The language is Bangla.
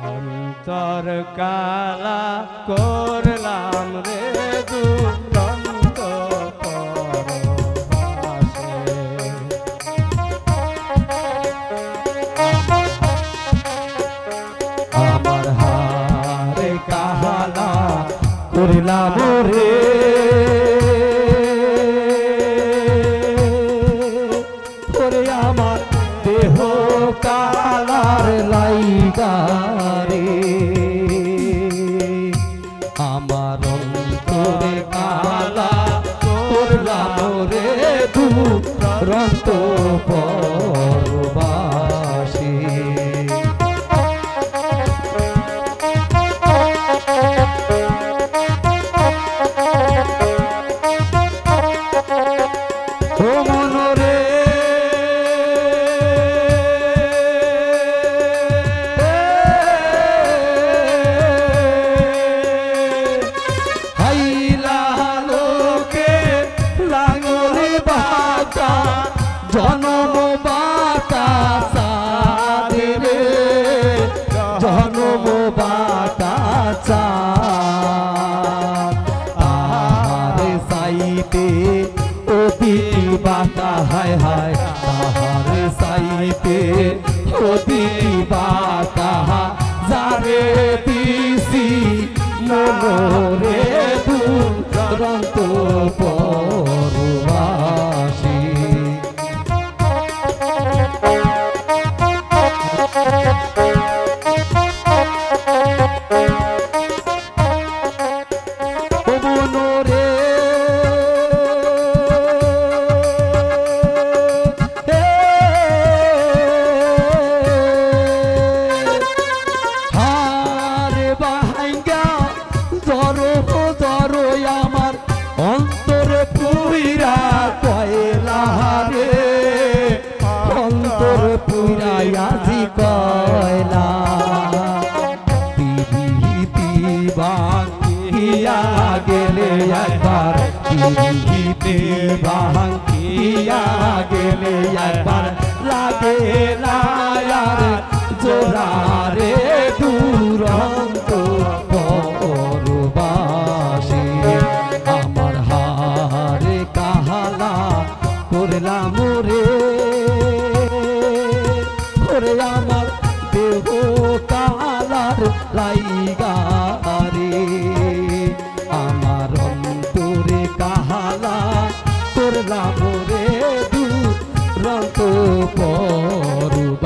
অন্তর কালা করলাম রে দুরন্ত পরবাসে। আমার হারে কালা করলাম রে ওরে আমার দেহ কালার লাইগারে আমার অন্তরে কালা করলাম রে দুরন্ত পরবাসী। জনম বাতাসা রে জনম বাতাসা তাহারে সাইতে অতি বাতা হায় হায় তাহারে সাইতে অতি বাতা যারে দিছি মনোরে দুরন্ত পরবাসী। আমার অন্তরে পুইরা কয়লা রে অন্তর পুইরায়াজি কয়লা পিড়িতি ভাঙিয়া গেলে একবার পিড়িতি ভাঙিয়া গেলে একবার লাগে না আর জোড়া রে দুরন্ত পরবাসী। আমার হারে কাহালা করলাম রে ওরে আমার দেহ কালার লাইগারে আমার অন্তরে কাহালা করলাম রে দুরন্ত পরবাসী।